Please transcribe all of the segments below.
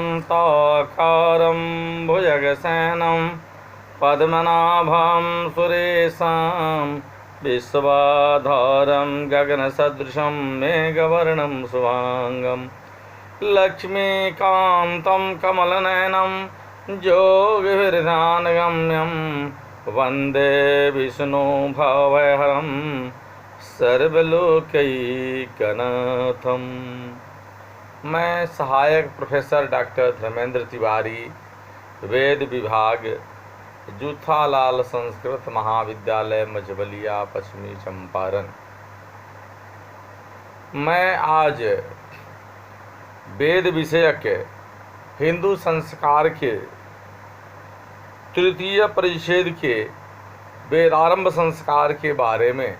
शान्ताकारं भुजगशयनं पद्मनाभं सुरेशं विश्वाधारं गगनसदृशं मेघवर्णं शुभांगं लक्ष्मीकान्तं कमलनयनं योगिभिर्ध्यानगम्यं वन्दे विष्णु भवहरं सर्वलोकैकनाथम। मैं सहायक प्रोफेसर डॉक्टर धर्मेंद्र तिवारी, वेद विभाग, जूथालाल संस्कृत महाविद्यालय मझवलिया, पश्चिमी चंपारण। मैं आज वेद विषयक हिंदू संस्कार के तृतीय परिच्छेद के वेदारंभ संस्कार के बारे में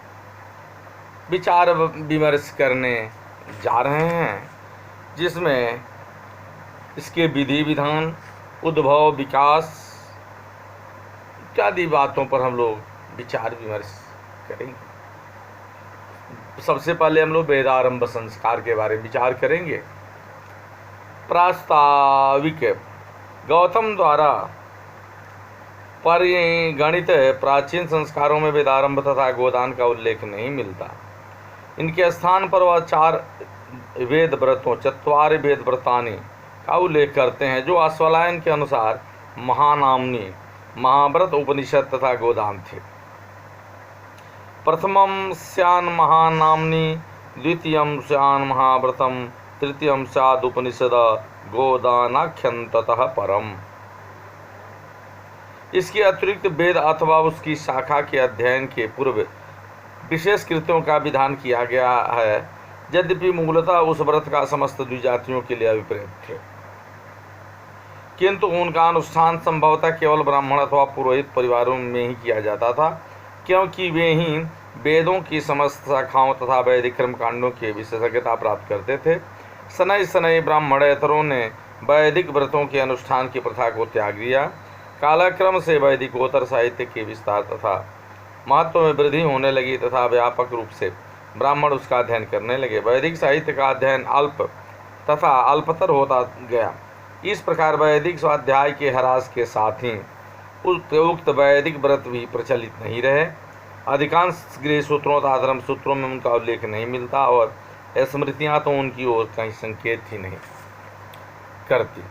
विचार विमर्श करने जा रहे हैं, जिसमें इसके विधि विधान, उद्भव, विकास इत्यादि बातों पर हम लोग विचार विमर्श करेंगे। सबसे पहले हम लोग वेदारंभ संस्कार के बारे में विचार करेंगे। प्रास्ताविक गौतम द्वारा परिगणित प्राचीन संस्कारों में वेदारंभ तथा गोदान का उल्लेख नहीं मिलता। इनके स्थान पर वह 4 वेद व्रतों, चत्वारि वेद व्रतानि का उल्लेख करते हैं, जो अश्वलायन के अनुसार महानाम्नी, महाव्रत, उपनिषद तथा गोदान थे। प्रथमं स्यान् महानाम्नी, द्वितीयं स्यान् महाव्रतम, तृतीयं स्याद् उपनिषद गोदानाख्यं ततः परम। इसके अतिरिक्त वेद अथवा उसकी शाखा के अध्ययन के पूर्व विशेष कृत्यों का विधान किया गया है, यद्यपि मूलतः उस व्रत का समस्त द्विजातियों के लिए अभिप्रेत थे, किंतु उनका अनुष्ठान संभवतः केवल ब्राह्मण अथवा पुरोहित परिवारों में ही किया जाता था, क्योंकि वे ही वेदों की समस्त शाखाओं तथा वैदिक कर्मकांडों की विशेषज्ञता प्राप्त करते थे। शनै शनै ब्राह्मणेतरों ने वैदिक व्रतों के अनुष्ठान की प्रथा को त्याग दिया। कालक्रम से वैदिकोत्तर साहित्य के विस्तार तथा महत्व में वृद्धि होने लगी तथा व्यापक रूप से ब्राह्मण उसका अध्ययन करने लगे। वैदिक साहित्य का अध्ययन अल्प तथा अल्पतर होता गया। इस प्रकार वैदिक स्वाध्याय के ह्रास के साथ ही उक्त वैदिक व्रत भी प्रचलित नहीं रहे। अधिकांश गृह सूत्रों तथा धर्म सूत्रों में उनका उल्लेख नहीं मिलता और स्मृतियाँ तो उनकी ओर कहीं संकेत ही नहीं करती।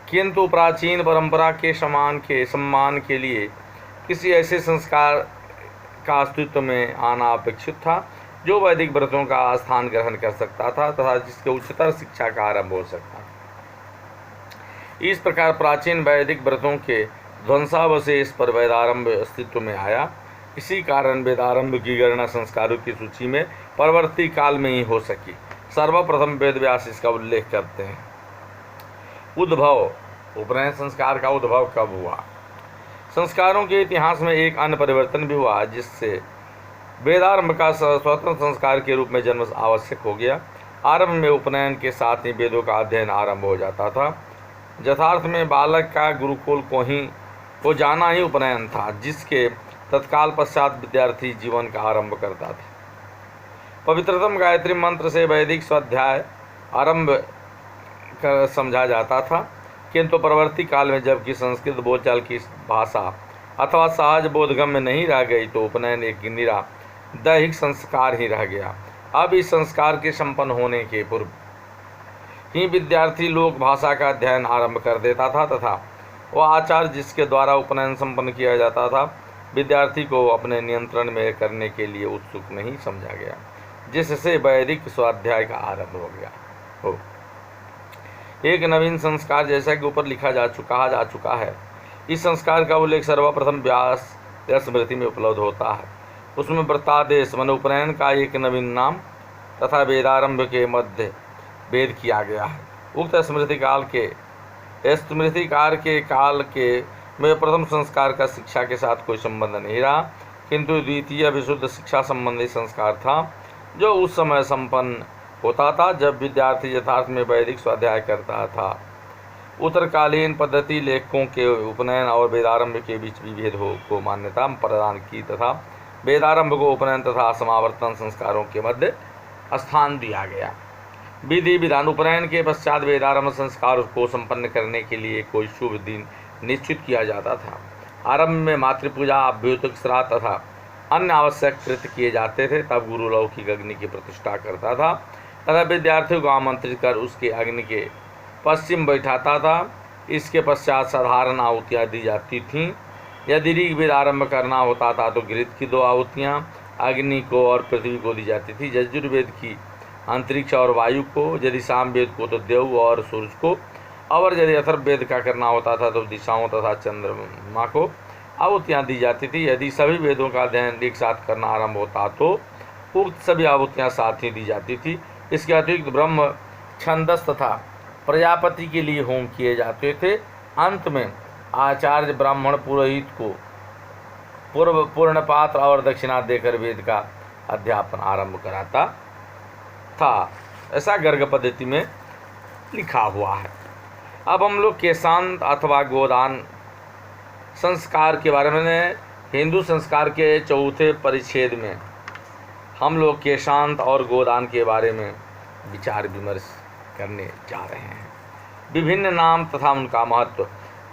किंतु प्राचीन परंपरा के सम्मान के लिए किसी ऐसे संस्कार का अस्तित्व में आना अपेक्षित था, जो वैदिक व्रतों का स्थान ग्रहण कर सकता था तथा जिसके उच्चतर शिक्षा का आरंभ हो सकता था। इस प्रकार प्राचीन वैदिक व्रतों के ध्वंसावशेष पर वेदारंभ अस्तित्व में आया। इसी कारण वेदारंभ की गणना संस्कारों की सूची में परवर्ती काल में ही हो सकी। सर्वप्रथम वेद व्यास इसका उल्लेख करते हैं। उद्भव, उपनयन संस्कार का उद्भव कब हुआ? संस्कारों के इतिहास में एक अन्य परिवर्तन भी हुआ, जिससे वेदारंभ का स्वतंत्र संस्कार के रूप में जन्म आवश्यक हो गया। आरंभ में उपनयन के साथ ही वेदों का अध्ययन आरंभ हो जाता था। यथार्थ में बालक का गुरुकुल को जाना ही उपनयन था, जिसके तत्काल पश्चात विद्यार्थी जीवन का आरंभ करता था। पवित्रतम गायत्री मंत्र से वैदिक स्वाध्याय आरंभ कर समझा जाता था, किंतु परवर्ती काल में जबकि संस्कृत बोलचाल की भाषा अथवा सहज बोधगम्य नहीं रह गई, तो उपनयन एक निरा दैहिक संस्कार ही रह गया। अब इस संस्कार के संपन्न होने के पूर्व ही विद्यार्थी लोक भाषा का अध्ययन आरंभ कर देता था तथा वह आचार्य जिसके द्वारा उपनयन संपन्न किया जाता था, विद्यार्थी को अपने नियंत्रण में करने के लिए उत्सुक नहीं समझा गया, जिससे वैदिक स्वाध्याय का आरंभ हो गया हो। एक नवीन संस्कार जैसा कि ऊपर कहा जा चुका है, इस संस्कार का उल्लेख सर्वप्रथम व्यास स्मृति में उपलब्ध होता है। उसमें व्रतादेश मन उपनयन का एक नवीन नाम तथा वेदारंभ के मध्य भेद किया गया है। उक्त स्मृतिकार के काल के में प्रथम संस्कार का शिक्षा के साथ कोई संबंध नहीं रहा, किंतु द्वितीय विशुद्ध शिक्षा संबंधी संस्कार था, जो उस समय संपन्न होता था जब विद्यार्थी यथार्थ में वैदिक स्वाध्याय करता था। उत्तरकालीन पद्धति लेखकों के उपनयन और वेदारंभ के बीच विभेद को मान्यता प्रदान की तथा वेदारंभ को उपनयन तथा समावर्तन संस्कारों के मध्य स्थान दिया गया। विधि विधान। उपनयन के पश्चात वेदारंभ संस्कार को संपन्न करने के लिए कोई शुभ दिन निश्चित किया जाता था। आरंभ में मातृपूजा, अभ्युदक, श्राद्ध तथा अन्य आवश्यक कृत्य किए जाते थे। तब गुरु लौकिक अग्नि की प्रतिष्ठा करता था तथा विद्यार्थियों को आमंत्रित कर उसके अग्नि के पश्चिम बैठाता था। इसके पश्चात साधारण आहुतियाँ दी जाती थीं। यदि ऋग्वेद आरंभ करना होता था तो घृत की 2 आहुतियाँ अग्नि को और पृथ्वी को दी जाती थी, यजुर्वेद की अंतरिक्ष और वायु को, यदि सामवेद को तो देव और सूर्य को, और यदि अथर्ववेद का करना होता था तो दिशाओं तथा चंद्रमा को आहुतियाँ दी जाती थी। यदि सभी वेदों का अध्ययन एक साथ करना आरंभ होता तो उक्त सभी आहुतियाँ साथ ही दी जाती थी। इसके अतिरिक्त ब्रह्म, छंदस तथा प्रजापति के लिए होम किए जाते थे। अंत में आचार्य ब्राह्मण पुरोहित को पूर्ण पात्र और दक्षिणा देकर वेद का अध्यापन आरंभ कराता था। ऐसा गर्ग पद्धति में लिखा हुआ है। अब हम लोग केशांत अथवा गोदान संस्कार के बारे में, हिंदू संस्कार के 4थे परिच्छेद में हम लोग केशांत और गोदान के बारे में विचार विमर्श करने जा रहे हैं। विभिन्न नाम तथा उनका महत्व।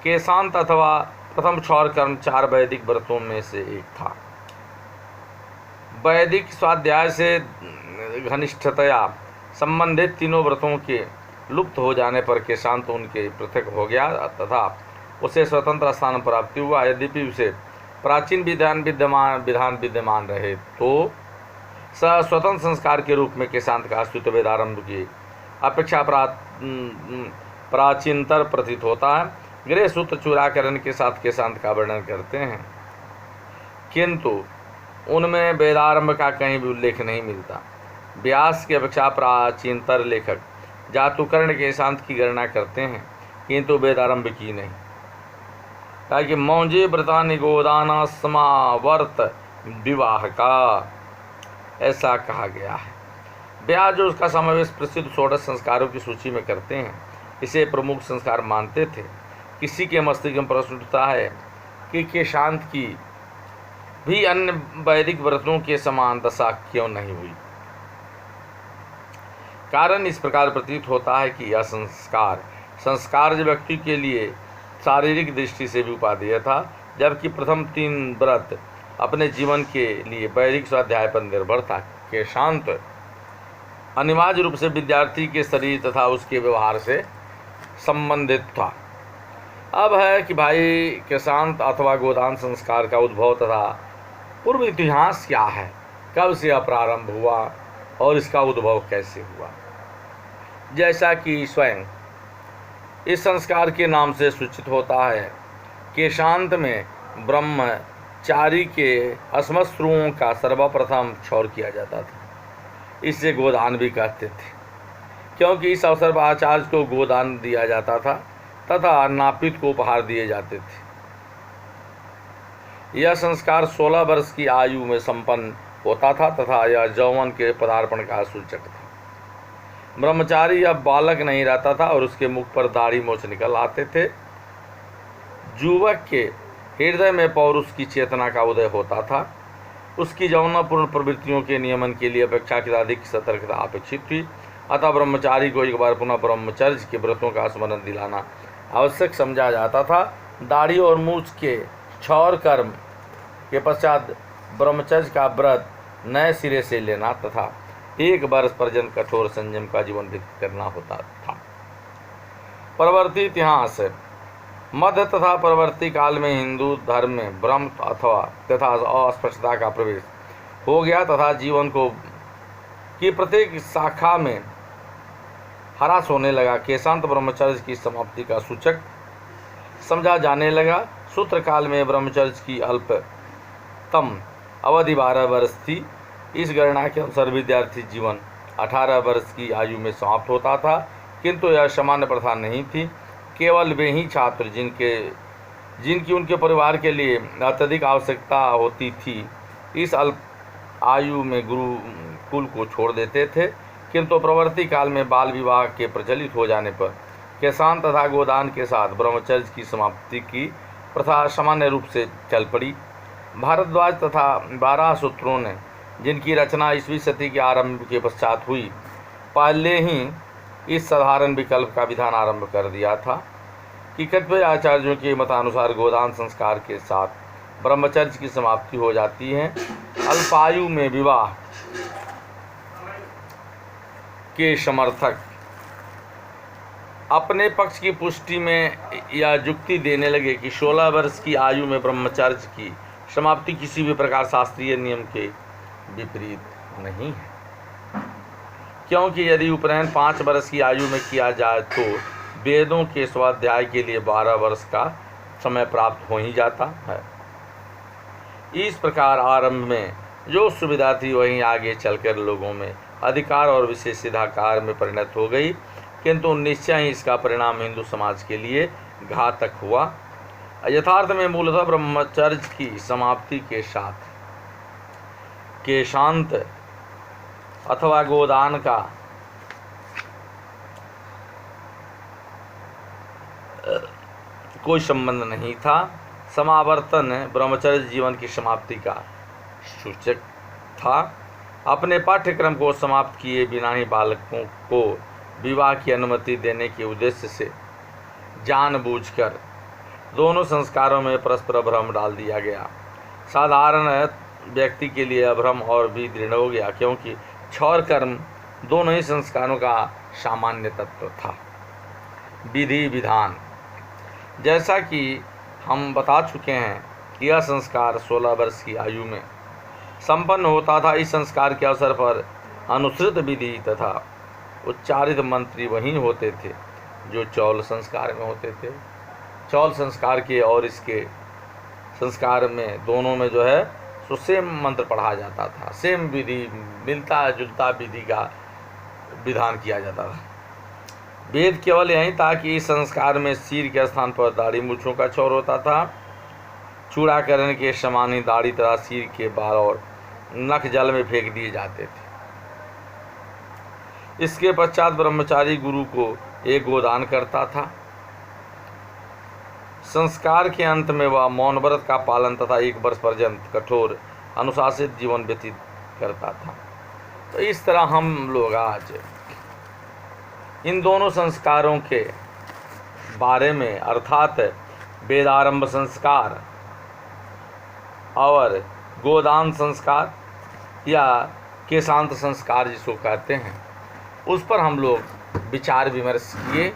केशांत अथवा प्रथम क्षौर कर्म 4 वैदिक व्रतों में से एक था। वैदिक स्वाध्याय से घनिष्ठतया संबंधित तीनों व्रतों के लुप्त हो जाने पर केशांत उनके पृथक हो गया तथा उसे स्वतंत्र स्थान प्राप्ति हुआ। यद्यपि उसे प्राचीन विधान विद्यमान रहे तो स्वतंत्र संस्कार के रूप में केशांत का अस्तित्व वेदारंभ की अपेक्षा प्राचीनतर प्रतीत होता है। गृह सूत्र चूड़ाकरण के साथ केशांत का वर्णन करते हैं, किंतु उनमें वेदारंभ का कहीं भी उल्लेख नहीं मिलता। व्यास की अपेक्षा प्राचीनतर लेखक जातुकर्ण केशांत की गणना करते हैं, किंतु वेदारंभ की नहीं। ताकि मौजे व्रतानि गोदाना समावर्त विवाह का ऐसा कहा गया है। व्यास जो उसका समावेश प्रसिद्ध 16 संस्कारों की सूची में करते हैं, इसे प्रमुख संस्कार मानते थे। किसी के मस्तिष्क में प्रश्न उठता है कि केशांत की भी अन्य वैदिक व्रतों के समान दशा क्यों नहीं हुई। कारण इस प्रकार प्रतीत होता है कि यह संस्कार व्यक्ति के लिए शारीरिक दृष्टि से भी उपादेय था, जबकि प्रथम 3 व्रत अपने जीवन के लिए वैदिक स्वाध्याय पर निर्भर था। केशांत अनिवार्य रूप से विद्यार्थी के शरीर तथा उसके व्यवहार से संबंधित था। अब है कि भाई केशांत अथवा गोदान संस्कार का उद्भव तथा पूर्व इतिहास क्या है, कब से यह प्रारंभ हुआ और इसका उद्भव कैसे हुआ। जैसा कि स्वयं इस संस्कार के नाम से सूचित होता है, केशांत में ब्रह्मचारी के अस्मश्रुओं का सर्वप्रथम क्षौर किया जाता था। इसे गोदान भी कहते थे, क्योंकि इस अवसर पर आचार्य को गोदान दिया जाता था तथा नापित को उपहार दिए जाते थे। यह संस्कार 16 वर्ष की आयु में संपन्न होता था तथा यह यौवन के पदार्पण का सूचक था। ब्रह्मचारी अब बालक नहीं रहता था और उसके मुख पर दाढ़ी मोछ निकल आते थे। युवक के हृदय में पौरुष की चेतना का उदय होता था। उसकी यौनपूर्ण प्रवृत्तियों के नियमन के लिए अपेक्षाकृत अधिक सतर्कता अपेक्षित थी। अतः ब्रह्मचारी को एक बार पुनः ब्रह्मचर्य के व्रतों का स्मरण दिलाना आवश्यक समझा जाता था। दाढ़ी और मूछ के क्षौर कर्म के पश्चात ब्रह्मचर्य का व्रत नए सिरे से लेना तथा 1 वर्ष पर्यंत कठोर संयम का जीवन व्यतीत करना होता था। परवर्ती इतिहास। मध्य तथा परवर्ती काल में हिंदू धर्म में ब्रह्म तथा अस्पृश्यता का प्रवेश हो गया तथा जीवन की प्रत्येक शाखा में ह्रास होने लगा। केशांत ब्रह्मचर्य की समाप्ति का सूचक समझा जाने लगा। सूत्र काल में ब्रह्मचर्य की अल्पतम अवधि 12 वर्ष थी। इस गणना के अनुसार विद्यार्थी जीवन 18 वर्ष की आयु में समाप्त होता था, किंतु यह सामान्य प्रथा नहीं थी। केवल वे ही छात्र जिनकी उनके परिवार के लिए अत्यधिक आवश्यकता होती थी, इस अल्प आयु में गुरुकुल को छोड़ देते थे। किंतु प्रवर्ती काल में बाल विवाह के प्रचलित हो जाने पर केशांत तथा गोदान के साथ ब्रह्मचर्य की समाप्ति की प्रथा सामान्य रूप से चल पड़ी। भारद्वाज तथा 12 सूत्रों ने जिनकी रचना ईस्वी सदी के आरंभ के पश्चात हुई, पहले ही इस साधारण विकल्प का विधान आरंभ कर दिया था कि कतिपय आचार्यों के मतानुसार गोदान संस्कार के साथ ब्रह्मचर्य की समाप्ति हो जाती है। अल्पायु में विवाह के समर्थक अपने पक्ष की पुष्टि में यह युक्ति देने लगे कि 16 वर्ष की आयु में ब्रह्मचर्य की समाप्ति किसी भी प्रकार शास्त्रीय नियम के विपरीत नहीं है, क्योंकि यदि उपनयन 5 वर्ष की आयु में किया जाए तो वेदों के स्वाध्याय के लिए 12 वर्ष का समय प्राप्त हो ही जाता है। इस प्रकार आरंभ में जो सुविधा थी वहीं आगे चलकर लोगों में अधिकार और विशेषाधिकार में परिणत हो गई, किंतु निश्चय ही इसका परिणाम हिंदू समाज के लिए घातक हुआ। यथार्थ में मूलतः ब्रह्मचर्य की समाप्ति के साथ केशांत अथवा गोदान का कोई संबंध नहीं था। समावर्तन ब्रह्मचर्य जीवन की समाप्ति का सूचक था। अपने पाठ्यक्रम को समाप्त किए बिना ही बालकों को विवाह की अनुमति देने के उद्देश्य से जानबूझकर दोनों संस्कारों में परस्पर भ्रम डाल दिया गया। साधारण व्यक्ति के लिए अभ्रम और भी दृढ़ हो गया, क्योंकि क्षौर कर्म दोनों ही संस्कारों का सामान्य तत्व था। विधि विधान, जैसा कि हम बता चुके हैं कि यह संस्कार 16 वर्ष की आयु में संपन्न होता था। इस संस्कार के अवसर पर अनुसृत विधि तथा उच्चारित मंत्री वही होते थे जो चौल संस्कार में होते थे। चौल संस्कार के और इसके संस्कार में दोनों में जो है सो सेम मंत्र पढ़ा जाता था, सेम विधि, मिलता जुलता विधि का विधान किया जाता था। वेद केवल यही था कि इस संस्कार में सिर के स्थान पर दाढ़ी मूछों का चौर होता था। चूड़ाकरण के समान ही दाढ़ी तथा सिर के बाल और नख जल में फेंक दिए जाते थे। इसके पश्चात ब्रह्मचारी गुरु को एक गोदान करता था। संस्कार के अंत में वह मौन व्रत का पालन तथा 1 वर्ष पर्यंत कठोर अनुशासित जीवन व्यतीत करता था। तो इस तरह हम लोग आज इन दोनों संस्कारों के बारे में, अर्थात वेदारंभ संस्कार और गोदान संस्कार या केशांत संस्कार जिसको कहते हैं, उस पर हम लोग विचार विमर्श किए।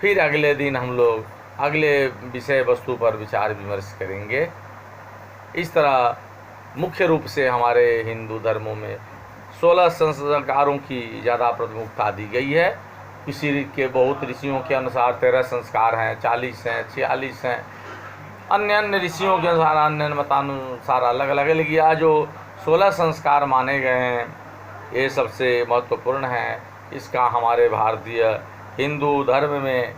फिर अगले दिन हम लोग अगले विषय वस्तु पर विचार विमर्श करेंगे। इस तरह मुख्य रूप से हमारे हिंदू धर्मों में 16 संस्कारों की ज़्यादा प्रमुखता दी गई है। किसी के बहुत ऋषियों के अनुसार 13 संस्कार हैं, 40 हैं, 46 हैं। अन्य ऋषियों के अनुसार, अन्य मतानुसार अलग अलग है, लेकिन यह जो 16 संस्कार माने गए हैं ये सबसे महत्वपूर्ण हैं। इसका हमारे भारतीय हिंदू धर्म में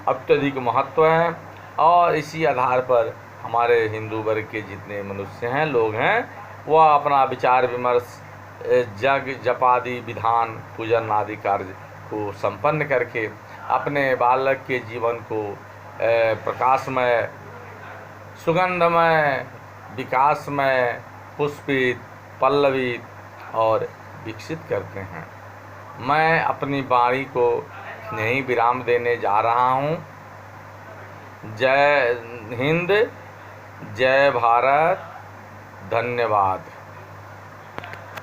अत्यधिक महत्व है और इसी आधार पर हमारे हिंदू वर्ग के जितने मनुष्य हैं, लोग हैं, वह अपना विचार विमर्श, जग जपादि विधान, पूजन आदि कार्य को संपन्न करके अपने बालक के जीवन को प्रकाशमय, सुगंधमय, विकासमय, पुष्पित, पल्लवित और विकसित करते हैं। मैं अपनी वाणी को यहीं विराम देने जा रहा हूँ। जय हिंद, जय भारत, धन्यवाद।